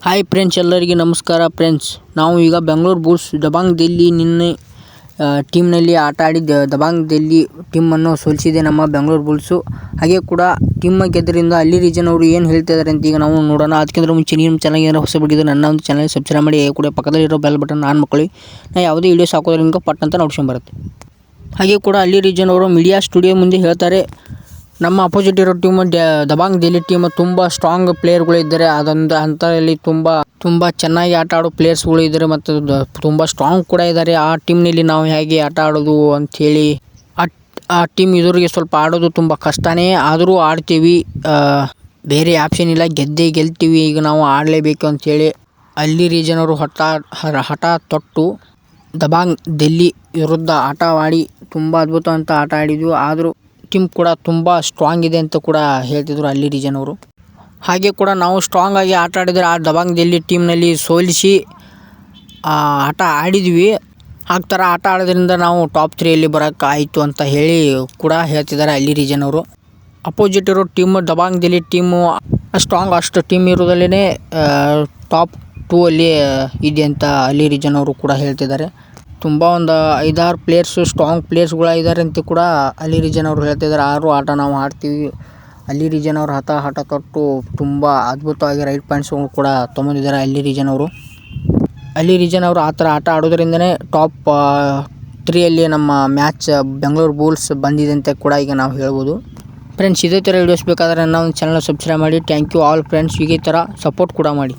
Hi friends, ಎಲ್ಲರಿಗೆ ನಮಸ್ಕಾರ friends. ನಾವು ಈಗ ಬೆಂಗಳೂರು ಬುಲ್ಸ್ ದಬಾಂಗ್ ದಿಲ್ಲಿ ನಿನ್ನೆ ಟೀಮ್ನಲ್ಲಿ ಆಟ ಆಡಿ ದಬಾಂಗ್ ದಿಲ್ಲಿ ಟೀಮನ್ನು ಸೋಲಿಸಿದೆ ನಮ್ಮ ಬೆಂಗಳೂರು ಬುಲ್ಸು. ಹಾಗೆ ಕೂಡ ಟೀಮ್ ಗೆದ್ದರಿಂದ ಅಲ್ಲಿ ರೀಜನ್ ಅವರು ಏನು ಹೇಳ್ತಿದ್ದಾರೆ ಅಂತ ಈಗ ನಾವು ನೋಡೋಣ. ಅದಕ್ಕಿಂತ ಮುಂಚೆ ನಿಮ್ಮ ಚಾನಲ್ ಏನಾರು ಹೊಸ ಬಿಟ್ಟಿದ್ದು ನನ್ನ ಒಂದು ಚಾನಲ್ ಸಬ್ಸ್ಕ್ರೈಬ್ ಮಾಡಿ, ಕೂಡ ಪಕ್ಕದಲ್ಲಿರೋ ಬೆಲ್ ಬಟನ್ ಆನ್ ಮಾಡ್ಕೊಳ್ಳಿ. ನಾನು ಯಾವುದೇ ವೀಡಿಯೋಸ್ ಹಾಕೋದ್ರೆ ನಿಮ್ಗೆ ಪಟ್ ಅಂತ ನೋಡ್ಕೊಂಬರುತ್ತೆ. ಹಾಗೆ ಕೂಡ ಅಲ್ಲಿ ರೀಜನ್ ಅವರು ಮೀಡಿಯಾ ಸ್ಟುಡಿಯೋ ಮುಂದೆ ಹೇಳ್ತಾರೆ, ನಮ್ಮ ಅಪೋಸಿಟ್ ಇರೋ ಟೀಮ್ ದಬಾಂಗ್ ದಿಲ್ಲಿ ಟೀಮ್ ತುಂಬ ಸ್ಟ್ರಾಂಗ್ ಪ್ಲೇಯರ್ಗಳು ಇದ್ದಾರೆ. ಅದೊಂದು ಹಂತದಲ್ಲಿ ತುಂಬ ಚೆನ್ನಾಗಿ ಆಟ ಆಡೋ ಪ್ಲೇಯರ್ಸ್ಗಳು ಇದ್ದಾರೆ ಮತ್ತು ತುಂಬ ಸ್ಟ್ರಾಂಗ್ ಕೂಡ ಇದ್ದಾರೆ. ಆ ಟೀಮ್ನಲ್ಲಿ ನಾವು ಹೇಗೆ ಆಟ ಆಡೋದು ಅಂಥೇಳಿ ಆ ಟೀಮ್ ಎದುರಿಗೆ ಸ್ವಲ್ಪ ಆಡೋದು ತುಂಬ ಕಷ್ಟನೇ, ಆದರೂ ಆಡ್ತೀವಿ. ಬೇರೆ ಆಪ್ಷನ್ ಇಲ್ಲ, ಗೆಲ್ತೀವಿ. ಈಗ ನಾವು ಆಡಲೇಬೇಕು ಅಂಥೇಳಿ ಅಲ್ಲಿ ರೀಜನ್ ಅವರು ಹಠ ತೊಟ್ಟು ದಬಾಂಗ್ ದಿಲ್ಲಿ ವಿರುದ್ಧ ಆಟವಾಡಿ ತುಂಬ ಅದ್ಭುತ ಅಂತ ಆಟ ಆಡಿದ್ವು. ಆದರೂ ಟೀಮ್ ಕೂಡ ತುಂಬ ಸ್ಟ್ರಾಂಗ್ ಇದೆ ಅಂತ ಕೂಡ ಹೇಳ್ತಿದ್ರು ಅಲ್ಲಿ ರೀಜನ್ ಅವರು. ಹಾಗೆ ಕೂಡ ನಾವು ಸ್ಟ್ರಾಂಗ್ ಆಗಿ ಆಟ ಆಡಿದರೆ ಆ ದಬಾಂಗ್ ದಿಲ್ಲಿ ಟೀಮ್ನಲ್ಲಿ ಸೋಲಿಸಿ ಆಟ ಆಡಿದ್ವಿ. ಆ ಥರ ಆಟ ಆಡೋದ್ರಿಂದ ನಾವು ಟಾಪ್ 3ಯಲ್ಲಿ ಬರೋಕ್ಕಾಯಿತು ಅಂತ ಹೇಳಿ ಕೂಡ ಹೇಳ್ತಿದ್ದಾರೆ ಅಲ್ಲಿ ರೀಜನ್ ಅವರು. ಅಪೋಸಿಟ್ ಇರೋ ಟೀಮ್ ದಬಾಂಗ್ ದಿಲ್ಲಿ ಟೀಮು ಅಷ್ಟು ಟೀಮ್ ಇರೋದಲ್ಲೇ ಟಾಪ್ 2ಅಲ್ಲಿ ಇದೆ ಅಂತ ಅಲ್ಲಿ ರೀಜನ್ ಅವರು ಕೂಡ ಹೇಳ್ತಿದ್ದಾರೆ. ತುಂಬ ಒಂದು 5-6 ಪ್ಲೇಯರ್ಸು ಸ್ಟ್ರಾಂಗ್ ಪ್ಲೇಯರ್ಸ್ಗಳಿದ್ದಾರೆ ಅಂತ ಕೂಡ ಅಲ್ಲಿ ರೀಜನ್ ಅವರು ಹೇಳ್ತಿದ್ದಾರೆ. ಆದರೂ ಆಟ ನಾವು ಆಡ್ತೀವಿ. ಅಲ್ಲಿ ರೀಜನ್ ಅವರು ಹಠ ತೊಟ್ಟು ತುಂಬ ಅದ್ಭುತವಾಗಿ ರೈಟ್ ಪಾಯಿಂಟ್ಸ್ಗಳು ಕೂಡ ತೊಗೊಂಡಿದ್ದಾರೆ ಅಲ್ಲಿ ರೀಜನ್ ಅವರು. ಅಲ್ಲಿ ರೀಜನ್ ಅವರು ಆ ಥರ ಆಟ ಆಡೋದ್ರಿಂದನೇ ಟಾಪ್ 3ಯಲ್ಲಿ ನಮ್ಮ ಮ್ಯಾಚ್ ಬೆಂಗಳೂರು ಬುಲ್ಸ್ ಬಂದಿದೆ ಅಂತ ಕೂಡ ಈಗ ನಾವು ಹೇಳ್ಬೋದು. ಫ್ರೆಂಡ್ಸ್, ಇದೇ ಥರ ವೀಡಿಯೋಸ್ ಬೇಕಾದರೆ ನನ್ನ ಒಂದು ಚಾನಲ್ ಸಬ್ಸ್ಕ್ರೈಬ್ ಮಾಡಿ. Thank you all friends. ಇದೇ ಥರ ಸಪೋರ್ಟ್ ಕೂಡ ಮಾಡಿ.